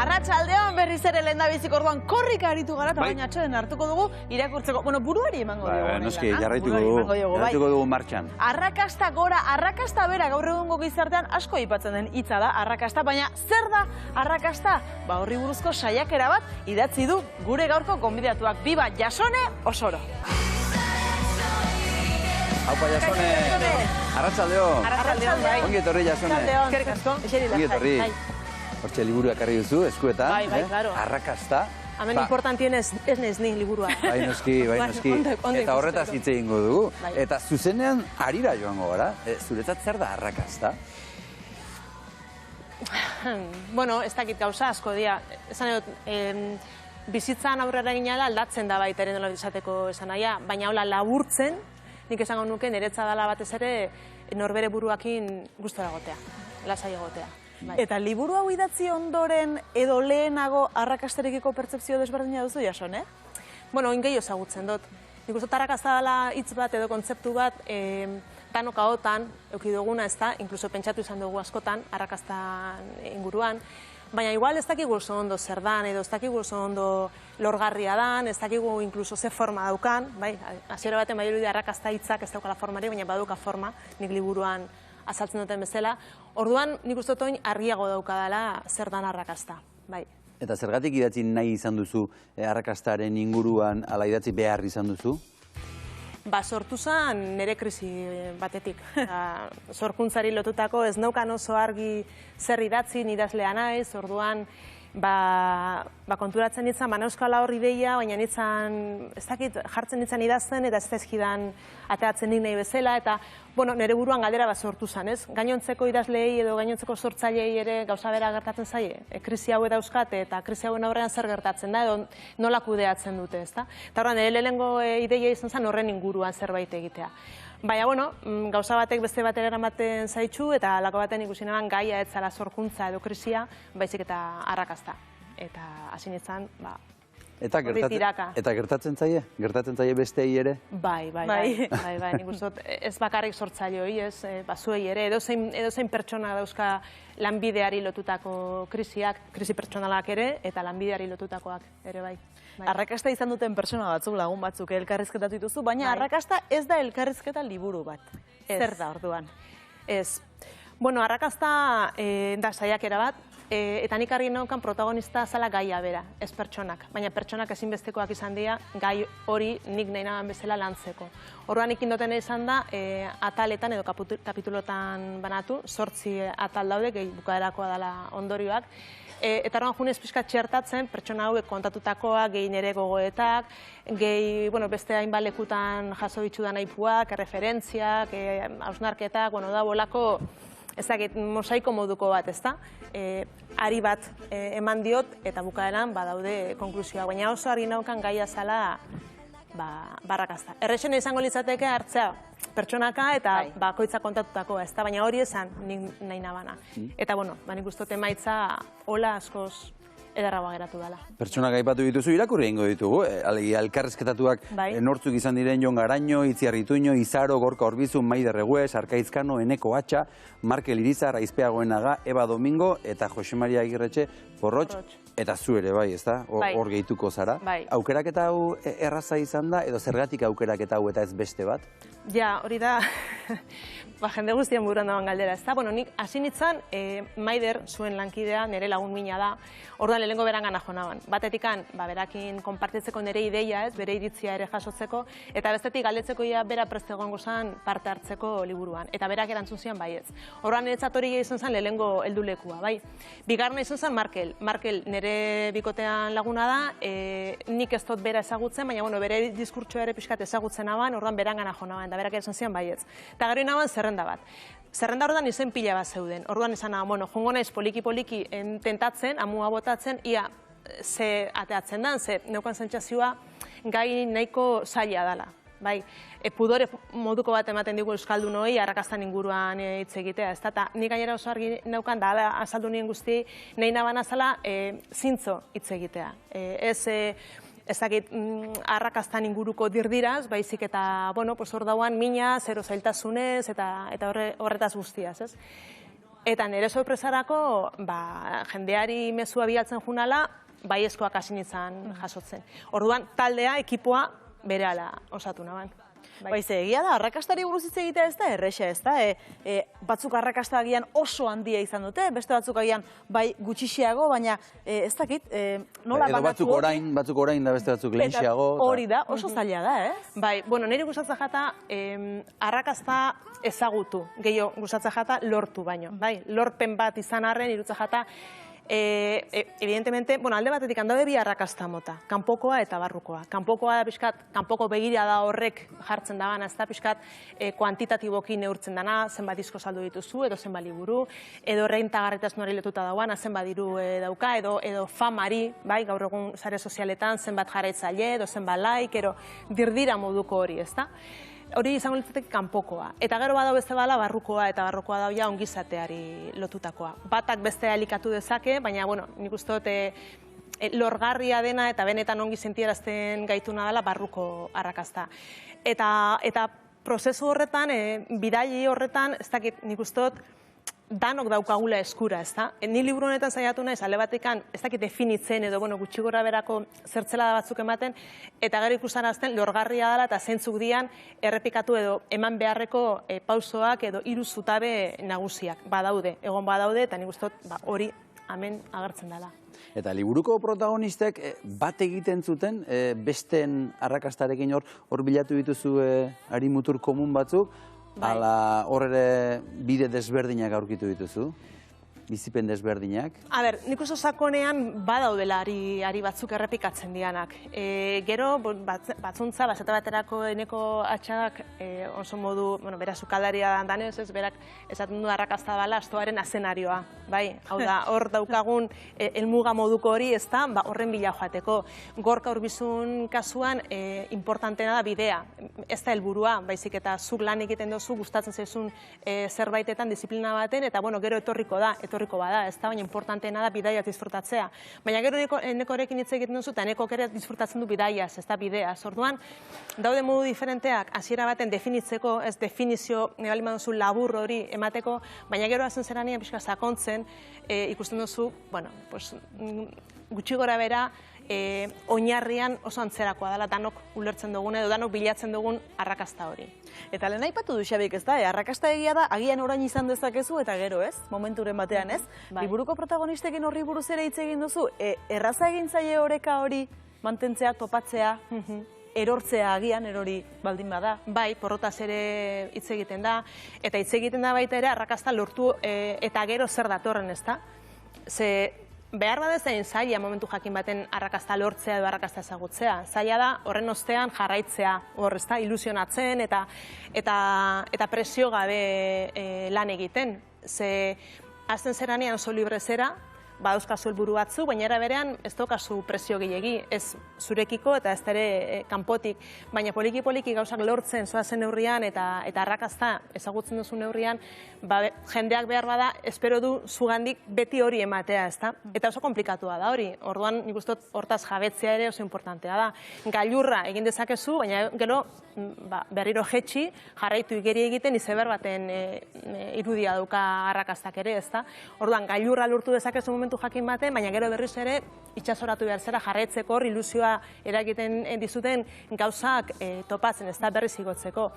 Arratsaldeon berriz ere lehendabiziko orduan korrika aritu gara, eta baina atxeden hartuko dugu irakurtzeko. Bueno, buruari emango dugu. Noski, jarraituko dugu martxan. Arrakasta gora, arrakasta bera, gaur egungo gizartean asko aipatzen den hitza da, arrakasta, baina zer da arrakasta? Ba, horri buruzko saiakera bat idatzi du gure gaurko gonbidatuak. Biba Jasone Osoro. Aupa Jasone, arratsaldeon. Arratsaldeon, bai. Ongi etorri Jasone. Eskerrik asko. Ongi etorri. Hortxe liburua ekarri duzu, eskuetan. Bai, claro. Arrakasta. Hemen importantien ez nez ni liburua. Bai noski. Eta horretaz hitz egingo dugu. Eta zuzenean harira joango gara. Zuretzat zer da arrakasta? Bueno, ez dakit gauza asko dira. Esan edot, bizitzan aurrera ginala aldatzen da baita ere nola izateko esan nahia, baina hola laburtzen, nik esango nuke niretza dela batez ere norbere buruakin gustora egotea, lasai egotea. Eta liburu hau idatzi ondoren edo lehenago arrakastarekiko pertzepzio desberdina duzu, Jasone? Bueno, ingei ezagutzen dut. Nik uste arrakasta dela hitz bat edo kontzeptu bat tanokaotan euki duguna, ez da, inkluso pentsatu izan dugu askotan arrakastan inguruan, baina igual ez dakigu oso ondo zer dan, edo ez dakigu oso ondo lorgarria dan, ez dakigu inkluso ze forma daukan, bai, hasiera baten bai irudi arrakasta hitzak ez daukala formari, baina baduka forma, nik liburuan azaltzen duten bezala. Orduan, nik uste dut argiago daukadala zer dan arrakasta, bai. Eta zergatik idatzi nahi izan duzu arrakastaren inguruan, ala idatzi behar izan duzu? Ba, sortu zen nire krisi batetik. Sorkuntzari lotutako ez naukan oso argi zer idatzi, idazlea naiz, orduan konturatzen nintzen, euskala hor ideia, baina nintzen, ez dakit, jartzen nintzen idazten, eta ez ezkidan ateatzen nik nahi bezala, eta, bueno, nire buruan galdera bat sortu zen, ez? Gainontzeko idazleei edo gainontzeko sortzaileei ere gauza bera gertatzen zaie. Krisi hau dauzkate eta krisi hauen aurrean zer gertatzen da, edo nola kudeatzen dute, ez da? Eta horren, nire lehenengo ideia izan zen horren inguruan zerbait egitea. Baina, bueno, gauza batek beste batera eramaten zaitxu, eta lako baten ikusi naban gaia ez zala sorkuntza edo krisia, baizik eta arrakasta. Eta hasi nintzen, horri tiraka. Eta gertatzen zaie? Gertatzen zaie bestei ere? Bai. Nik uste ez bakarrik sortzaileoi, ez, zuei ere, edozein pertsona dauzka lanbideari lotutako krisiak, krisi pertsonalak ere, eta lanbideari lotutakoak ere bai. Arrakasta izan duten pertsona batzuk, lagun batzuk elkarrizketatu dituzu, baina arrakasta ez da elkarrizketa liburu bat. Zer da orduan? Ez. Bueno, arrakasta da saiakera bat, eta nik argi naukan protagonista zala gaia bera, ez pertsonak. Baina pertsonak ezinbestekoak izan dira, gai hori nik nahi nahan bezala lantzeko. Orduan ikindoten izan da, ataletan edo kapitulotan banatu, 8 atal daude, gehi bukaerakoa dela ondorioak, eta horren junez pixka txertatzen, pertsona hauek kontatutakoa, gehi nire gogoetak, gehi beste hainbat lekutan jaso bitxudan aipuak, referentziak, hausnarketak, da bolako, ezagit, mosaiko moduko bat, ezta? Ari bat eman diot, eta bukaeran badaude konklusioa, baina oso argi naukan gaia zala barrakazta. Errexena izango litzateke hartzea pertsonaka eta bakoitza kontatutakoa, ezta? Baina hori esan nahi nabana. Eta, nik uste dut emaitza hola askoz edarragoa geratu dela. Pertsonak aipatu dituzu, irakurri egingo ditugu, elkarrizketatuak nortzuk izan diren Jon Garaño, Itziar Ituño, Izaro, Gorka Orbizu, Maider Regues, Arkaizkano, Eneko Atxa, Markel Irizar, Aizpea Goenaga, Eba Domingo eta Jose Maria Agirretxe, Porrotx, eta zu ere, bai, ezta? Hor gehituko zara. Aukeraketa hau erraza izan da, edo zergatik aukeraketa hau eta ez beste bat? Ja, hori da, jende guztien buruan dagoen galdera, ezta? Nik hasi nintzen, Maider zuen lankidea, nire lagun mina da, orduan lehengo beran gana jo naban. Batetikan, berakin konpartitzeko nire ideia, ez, bere iritzia ere jasotzeko, eta bestetik galdetzeko bera prest egongo zen parte hartzeko liburuan, eta berak erantzun zian baietz. Orduan niretzat hori izan zen lehengo heldulekua, bai. Bigarna izan zen Markel. Markel nire bikotean laguna da, nik ez dut bera ezagutzen, baina bere diskurtsoa ere pixkat ezagutzen naban, orduan beran gana jo naban, eta berak erantzun zian baietz. Eta gero naban zerrenda bat. Zerrenda horretan izen pila bat zeuden. Orduan izan, jongo naiz poliki-poliki tentatzen, amua botatzen, ia ze ateatzen dan, ze neukan zentzazioa gai nahiko zaila dela. Bai, pudore moduko bat ematen digu euskaldunoi arrakastan inguruan hitz egitea, ez da, eta nik gainera oso argi neukan da azaldu nien guzti, nahi nabana zala zintzo hitz egitea. Ez dakit arrakastan inguruko dirdiraz, baizik eta, hor dauan mina, zero zailtasunez, eta horretaz guztiaz, ez? Eta nire sorpresarako, jendeari mezua bialtzen junala, baiezkoak hasi nintzen jasotzen. Orduan, taldea, ekipoa, berehala osatu naban. Baize, egia da, arrakastari buruz hitz egitea ez da, errexa ez da. Batzuk arrakasta agian oso handia izan dute, beste batzuk agian bai gutxixiago, baina ez dakit, nola banatu hori. Batzuk orain da beste batzuk lehenxiago. Hori da, oso zaila da, ez? Bai, bueno, niri gustatzen jata arrakasta ezagutu, gehiago gustatzen jata lortu baino. Bai, lorpen bat izan arren, irutzen jata, evidentemente, bueno, alde batetik handaude bi arrakasta mota, kanpokoa eta barrukoa. Kanpokoa da pixkat, kanpoko begira da horrek jartzen daban, ez da pixkat kuantitatiboki neurtzen dana, zenbat disko saldu dituzu, edo zenbat liburu, edo rentagarritasunari lotuta dauana, zenbat diru dauka, edo famari, bai, gaur egun sare sozialetan, zenbat jarraitzaile, edo zenbat like, edo dirdira moduko hori, ez da? Hori izango litzatek kanpokoa. Eta gero badau beste bala barrukoa, eta barrukoa dau ja ongizateari lotutakoa. Batak bestea elikatu dezake, baina, bueno, nik uste dut lorgarria dena eta benetan ongi sentierazten gaituna dela barruko arrakasta. Eta prozesu horretan, bidai horretan, ez dakit nik uste dut, danok daukagula eskura, ez da? Ni liburu honetan saiatu naiz, alde batekan, ez dakit definitzen edo, bueno, gutxi gora berako zertzelada batzuk ematen, eta gero ikusarazten lorgarria dela eta zeintzuk dian errepikatu edo eman beharreko pausoak edo hiru zutabe nagusiak badaude, egon badaude, eta nik uste dut hori hemen agertzen dela. Eta liburuko protagonistek bat egiten zuten, besten arrakastarekin hor bilatu dituzu harimutur komun batzuk, ala hor ere bide desberdinak aurkitu dituzu? Bizipen desberdinak? A ber, nik oso sakonean badaudela ari batzuk errepikatzen dianak. Gero, batzuntza, baseta baterako eneko atxagak oso modu, bueno, bera sukaldaria danez, ez berak esaten du arrakasta bala astoaren azenarioa, bai? Hau da, hor daukagun helmuga moduko hori, ez da, horren bila joateko. Gorka Urbizun kasuan, importantena da bidea. Ez da helburua, baizik eta zuk lan egiten duzu, gustatzen zaizun zerbaitetan, disiplina baten, eta bueno, gero etorriko bada, ez da, baina importanteena da bidaiaz disfrutatzea. Baina gero enekorekin hitz egiten duzu, eta enekok ere disfrutatzen du bidaiaz, ez da bideaz. Orduan, daude modu diferenteak, hasiera baten definitzeko, ez definizio, nebali duzu labur hori emateko, baina gero hazen zerania pixka sakontzen, ikusten duzu, bueno, gutxi gora bera, oinarrian oso antzerakoa dela danok ulertzen dugun edo danok bilatzen dugun arrakasta hori. Eta lehen aipatu du Xabik, ez da, arrakasta egia da, agian orain izan dezakezu eta gero ez, momenturen batean ez. Liburuko protagonistekin horri buruz ere hitz egin duzu, erraza egin zaie oreka hori mantentzea, topatzea, erortzea agian, erori baldin bada. Bai, porrotaz ere hitz egiten da, eta hitz egiten da baita ere arrakasta lortu eta gero zer datorren, ez da? Ze behar badezain zaila momentu jakin baten arrakasta lortzea edo arrakasta ezagutzea. Zaila da horren ostean jarraitzea, hor ez da, ilusionatzen eta presio gabe lan egiten. Ze azten zeranean oso libre zera, badauzkazu helburu batzu, baina era berean ez daukazu presio gehiegi, ez zurekiko eta ez ere kanpotik, baina poliki-poliki gauzak lortzen zoazen neurrian eta arrakasta ezagutzen duzu neurrian, jendeak behar bada, espero du zugandik beti hori ematea, ez da? Eta oso komplikatua da hori, orduan nik uste hortaz jabetzea ere oso importantea da. Gailurra egin dezakezu, baina gero berriro jetxi, jarraitu igeri egiten izeber baten irudia dauka arrakastak ere, ez da? Orduan, gailurra lortu dezakezu momentu jakin baten, baina gero berriz ere itxasoratu behar zera jarraitzeko hor ilusioa eragiten dizuten gauzak topatzen, ez da berriz igotzeko.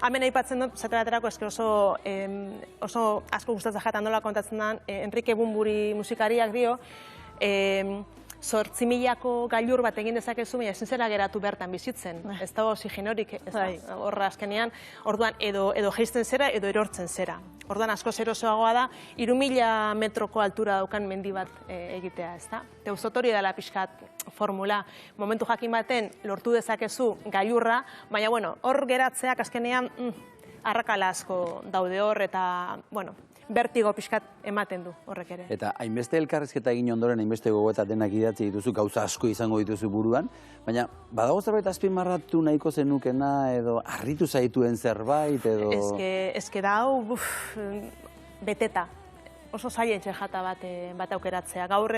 Hemen aipatzen dut, zate baterako eske oso asko gustatzen jatan nola kontatzen da, Enrique Bunbury musikariak dio, 8.000ko gailur bat egin dezakezu, baina ezin zera geratu bertan bizitzen. Ez da oxigenorik, horra azkenean, orduan edo jeisten zera edo erortzen zera. Orduan asko erosoagoa da, 3.000 metroko altura daukan mendi bat egitea, ez da? Teuzot hori dela pixkat formula. Momentu jakin baten lortu dezakezu gailurra, baina hor geratzeak azkenean arrakala asko daude hor eta, bertigo pixkat ematen du horrek ere. Eta hainbeste elkarrizketa egin ondoren, hainbeste gogoeta denak idatzi dituzu, gauza asko izango dituzu buruan, baina badago zerbait azpimarratu nahiko zenukena edo harritu zaituen zerbait edo... Ezke da hau beteta, oso zailentxe jata bat aukeratzea. Gaur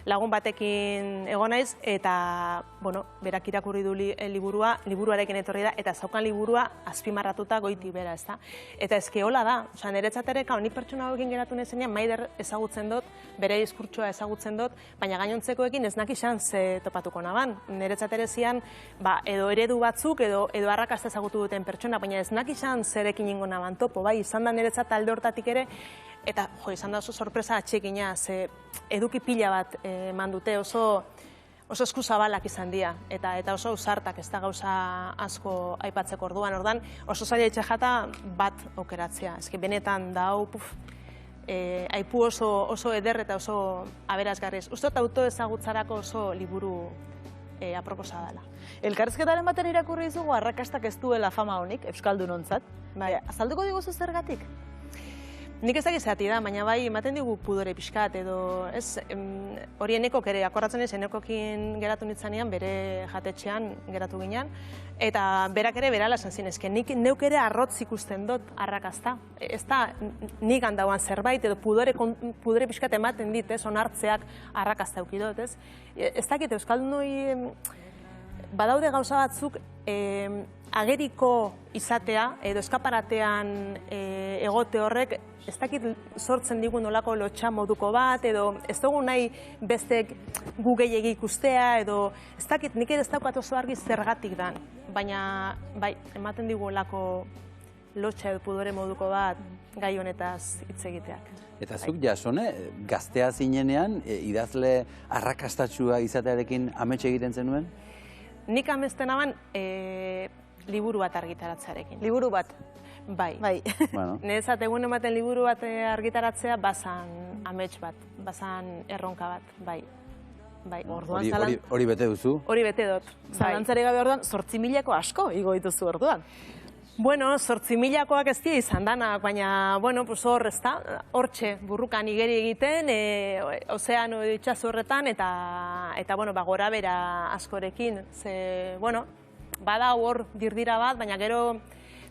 lagun batekin egon naiz, eta, bueno, berak irakurri du liburuarekin etorri da, eta zaukan liburua azpimarratuta goiti bera, ez da. Eta eske hola da, oza, niretzat ere, ni pertsona hauekin geratu nezenean, Maider ezagutzen dut, bere diskurtsoa ezagutzen dut, baina gainontzekoekin ez nakizan ze topatuko naban. Niretzat ere zian, edo eredu batzuk, edo arrakasta ezagutu duten pertsona, baina ez nakizan zerekin ingo naban topo, bai, izan da niretzat alde hortatik ere, eta, izan da oso sorpresa atxekina, ze eduki pila bat eman dute, oso eskuzabalak izan dira, eta oso ausartak, ez da gauza asko aipatzeko orduan, oso zaila itxajata bat aukeratzea. Ez benetan da, aipu oso eder eta oso aberazgarriz. Uztot autoezagutzarako oso liburu aproposa dela. Elkarrizketaren baten irakurri izugu arrakastak ez duela fama honik, euskaldunontzat. Azalduko diguzu zergatik? Nik ez dakizati da, baina bai ematen digu pudore pixkat, edo ez, hori enekok ere, akordatzen ez, enekokin geratu nitzanean, bere jatetxean geratu ginean, eta berak ere berala esan zinezke, nik neuk ere arrotz ikusten dut arrakasta. Ez da nik handauan zerbait, edo pudore pixkat ematen dit, ez, onartzeak arrakasta eukidot, ez. Ez dakit, euskaldunoi badaude gauza batzuk ageriko izatea, edo eskaparatean egote horrek, ez dakit sortzen digun nolako lotxa moduko bat, edo ez dugu nahi bestek gu gehiegi ikustea, edo ez dakit nik ere ez daukat oso argi zergatik dan, baina bai, ematen digu olako lotxa edo pudore moduko bat gai honetaz hitz egiteak. Eta zuk, Jasone, gaztea zinenean, idazle arrakastatxua izatearekin amets egiten zenuen? Nik amesten aban liburu bat argitaratzearekin. Liburu bat? Bai. Nerezat egun ematen liburu bat argitaratzea bazan amets bat, bazan erronka bat, bai. Hori bete duzu? Hori bete dut. Zalantzari gabe orduan, 8.000ko asko igo dituzu orduan. Bueno, 8.000koak ez dira izan danak, baina, bueno, hor ez da, hortxe burrukan igeri egiten, ozeano itxasu horretan, eta, bueno, gora bera askorekin. Ze, bueno, bada hor dirdira bat, baina gero,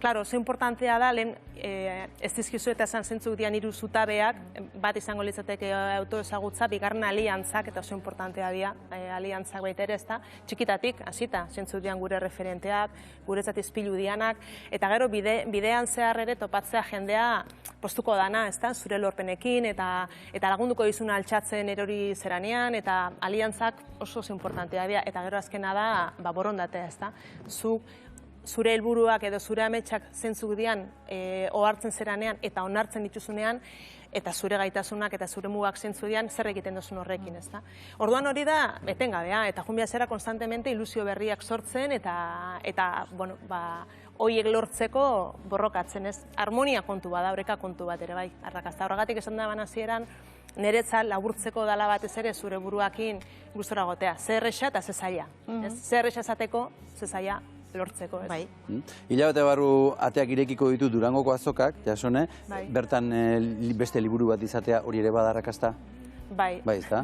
klaro, oso importantea da, lehen ez dizkizu eta esan zentzuk dian hiru zutabeak, bat izango litzateke autoezagutza, bigarren aliantzak, eta oso importantea dira, aliantzak baita ere, ez da, txikitatik, hasita, zentzuk dian gure referenteak, guretzat izpilu dianak, eta gero bidean zehar ere topatzea jendea postuko dana, ez da, zure lorpenekin, eta lagunduko dizuna altxatzen erori zeranean, eta aliantzak oso importantea dira, eta gero azkena da, borondatea, ez da, zure helburuak edo zure ametsak zentzuk dian ohartzen zeranean eta onartzen dituzunean, eta zure gaitasunak eta zure mugak zentzu dian zer egiten duzun horrekin, ez da. Orduan hori da, etengabea, eta junbia zera konstantemente ilusio berriak sortzen, eta bueno, horiek lortzeko borrokatzen, ez. Harmonia kontu bada, oreka kontu bat ere, bai, arrakasta. Horregatik esan da hasieran, niretzat laburtzeko dala batez ere zure buruakin gustora gotea. Zer erresa eta ze zaila. Zer erresa esateko, ze zaila lortzeko, ez. Bai. Hilabete barru ateak irekiko ditu Durangoko azokak, Jasone, bertan beste liburu bat izatea hori ere bada arrakasta? Bai. Bai, ez da?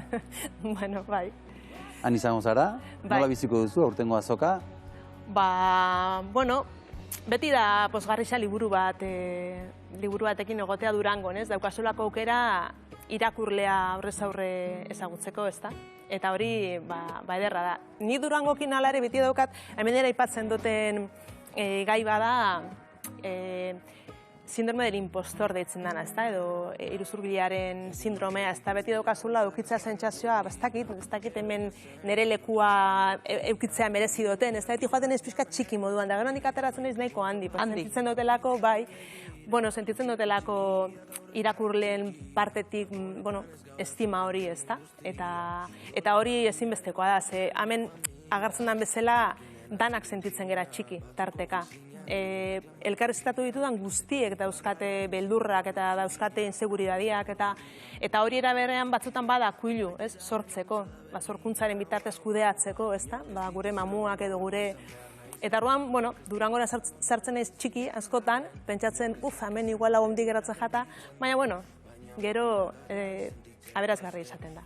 Bueno, bai. Han izango zara? Nola biziko duzu aurtengo azoka? Bueno, beti da pozgarrisa liburu batekin egotea Durangon, ez? Daukazulako aukera irakurlea aurrez aurre ezagutzeko, ez da? Eta hori, ederra da. Ni Durangokin ala ere beti daukat, hemen ere aipatzen duten gai bada, sindrome del impostor deitzen dana, ez da? Edo iruzurgilearen sindromea, ez da? Beti daukazula eukitzea sentsazioa, ez dakit hemen nire lekua eukitzea merezi duten, ez da? Beti joaten ez pixka txiki moduan, da gero handik ateratzen ez nahiko handi. Sentitzen dutelako, bai, sentitzen dutelako irakurleen partetik, estima hori, ez da? Eta hori ezinbestekoa da, ze hemen agertzen den bezala danak sentitzen gera txiki, tarteka. Elkarrizketatu ditudan guztiek dauzkate beldurrak eta dauzkate inseguridadiak eta hori eraberean batzutan bada kuilu, ez, sortzeko, sorkuntzaren bitartez kudeatzeko, ez da, gure mamuak edo gure. Eta orduan, Durangora sartzen naiz txiki askotan, pentsatzen, hemen igual hau ondik geratzen jata, baina, gero aberazgarri izaten da.